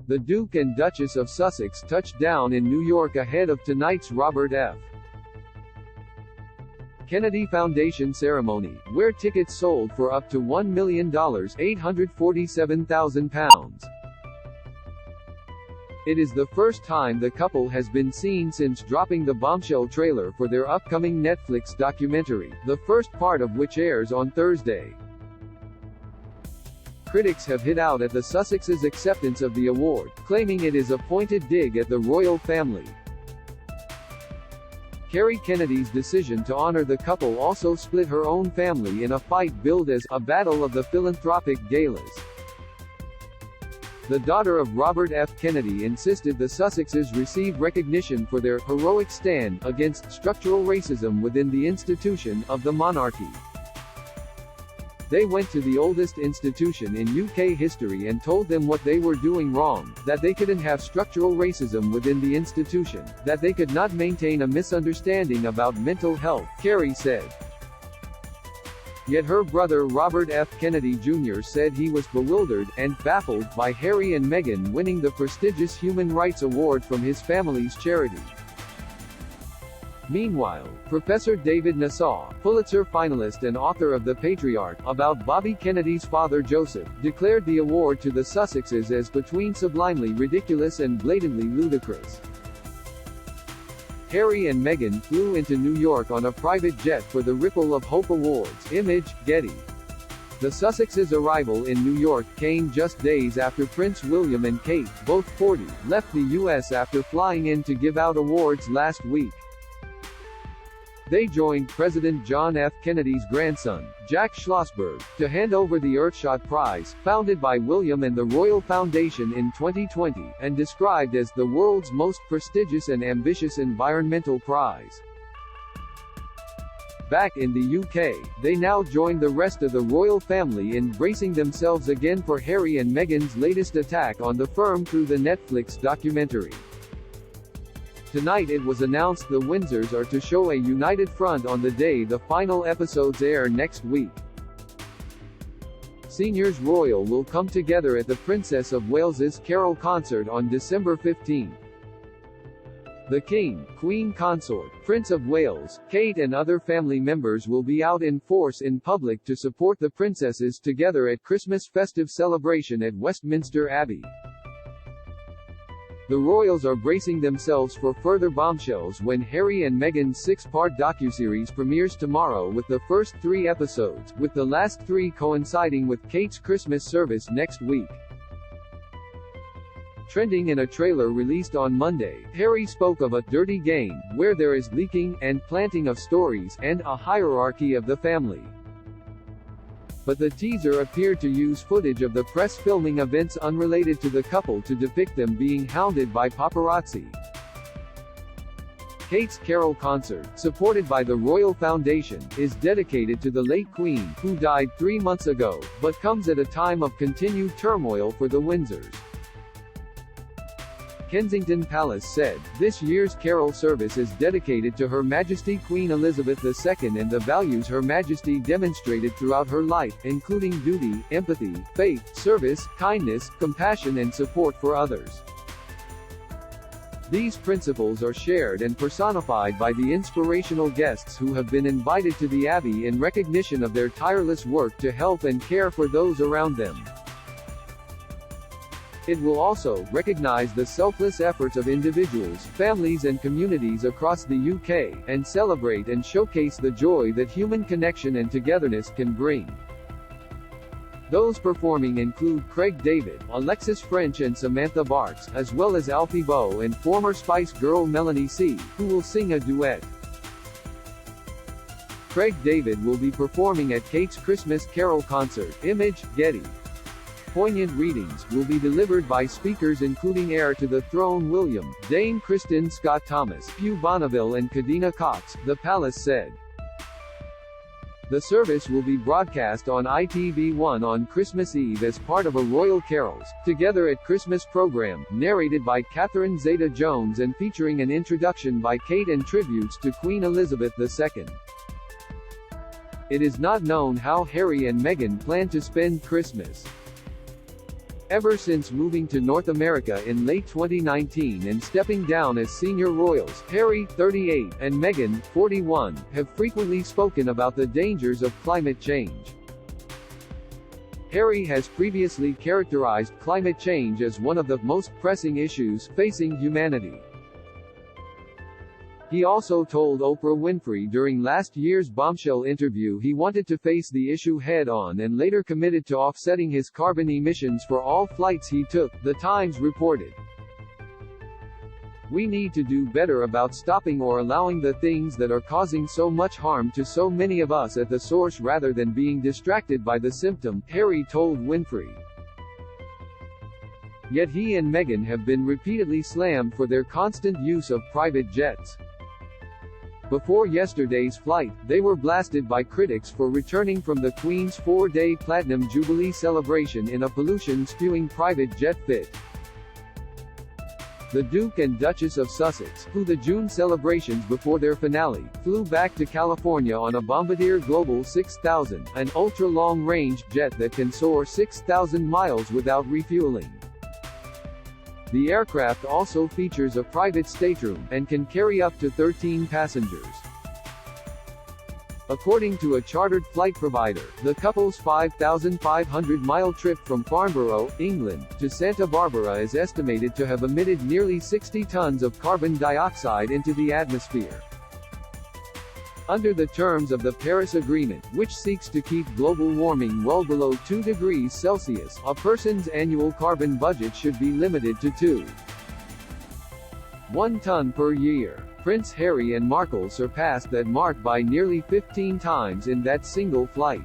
The Duke and Duchess of Sussex touched down in New York ahead of tonight's Robert F. Kennedy Foundation ceremony, where tickets sold for up to $1 million, £847,000. It is the first time the couple has been seen since dropping the bombshell trailer for their upcoming Netflix documentary, the first part of which airs on Thursday. Critics have hit out at the Sussexes' acceptance of the award, claiming it is a pointed dig at the royal family. Kerry Kennedy's decision to honor the couple also split her own family in a fight billed as a battle of the philanthropic galas. The daughter of Robert F. Kennedy insisted the Sussexes receive recognition for their heroic stand against structural racism within the institution of the monarchy. They went to the oldest institution in UK history and told them what they were doing wrong, that they couldn't have structural racism within the institution, that they could not maintain a misunderstanding about mental health, Kerry said. Yet her brother Robert F. Kennedy Jr. said he was bewildered and baffled by Harry and Meghan winning the prestigious Human Rights Award from his family's charity. Meanwhile, Professor David Nasaw, Pulitzer finalist and author of The Patriarch, about Bobby Kennedy's father Joseph, declared the award to the Sussexes as between sublimely ridiculous and blatantly ludicrous. Harry and Meghan flew into New York on a private jet for the Ripple of Hope Awards. Image, Getty. The Sussexes' arrival in New York came just days after Prince William and Kate, both 40, left the U.S. after flying in to give out awards last week. They joined President John F. Kennedy's grandson, Jack Schlossberg, to hand over the Earthshot Prize, founded by William and the Royal Foundation in 2020, and described as the world's most prestigious and ambitious environmental prize. Back in the UK, they now join the rest of the royal family in bracing themselves again for Harry and Meghan's latest attack on the firm through the Netflix documentary. Tonight it was announced the Windsors are to show a united front on the day the final episodes air next week. Seniors Royal will come together at the Princess of Wales's Carol concert on December 15. The King, Queen Consort, Prince of Wales, Kate and other family members will be out in force in public to support the princesses together at Christmas festive celebration at Westminster Abbey. The royals are bracing themselves for further bombshells when Harry and Meghan's 6-part docuseries premieres tomorrow with the first 3 episodes, with the last 3 coinciding with Kate's Christmas service next week. Trending in a trailer released on Monday, Harry spoke of a dirty game, where there is leaking, and planting of stories, and a hierarchy of the family. But the teaser appeared to use footage of the press filming events unrelated to the couple to depict them being hounded by paparazzi. Kate's Carol concert, supported by the Royal Foundation, is dedicated to the late Queen, who died 3 months ago, but comes at a time of continued turmoil for the Windsors. Kensington Palace said, this year's carol service is dedicated to Her Majesty Queen Elizabeth II and the values Her Majesty demonstrated throughout her life, including duty, empathy, faith, service, kindness, compassion and support for others. These principles are shared and personified by the inspirational guests who have been invited to the Abbey in recognition of their tireless work to help and care for those around them. It will also recognize the selfless efforts of individuals, families and communities across the UK, and celebrate and showcase the joy that human connection and togetherness can bring. Those performing include Craig David, Alexis French and Samantha Barks, as well as Alfie Boe and former Spice Girl Melanie C., who will sing a duet. Craig David will be performing at Kate's Christmas Carol concert. Image, Getty. Poignant readings will be delivered by speakers including heir to the throne William, Dame Kristen Scott Thomas, Hugh Bonneville and Kadina Cox, the palace said. The service will be broadcast on ITV1 on Christmas Eve as part of a Royal Carols, Together at Christmas program, narrated by Catherine Zeta-Jones and featuring an introduction by Kate and tributes to Queen Elizabeth II. It is not known how Harry and Meghan plan to spend Christmas. Ever since moving to North America in late 2019 and stepping down as senior royals, Harry, 38, and Meghan, 41, have frequently spoken about the dangers of climate change. Harry has previously characterized climate change as one of the most pressing issues facing humanity. He also told Oprah Winfrey during last year's Bombshell interview he wanted to face the issue head-on and later committed to offsetting his carbon emissions for all flights he took, The Times reported. We need to do better about stopping or allowing the things that are causing so much harm to so many of us at the source rather than being distracted by the symptom, Harry told Winfrey. Yet he and Meghan have been repeatedly slammed for their constant use of private jets. Before yesterday's flight, they were blasted by critics for returning from the Queen's 4-day Platinum Jubilee celebration in a pollution-spewing private jet fit. The Duke and Duchess of Sussex, who the June celebrations before their finale, flew back to California on a Bombardier Global 6000, an ultra-long-range jet that can soar 6,000 miles without refueling. The aircraft also features a private stateroom, and can carry up to 13 passengers. According to a chartered flight provider, the couple's 5,500-mile trip from Farnborough, England, to Santa Barbara is estimated to have emitted nearly 60 tons of carbon dioxide into the atmosphere. Under the terms of the Paris Agreement, which seeks to keep global warming well below 2 degrees Celsius, a person's annual carbon budget should be limited to 2.1 ton per year. Prince Harry and Markle surpassed that mark by nearly 15 times in that single flight.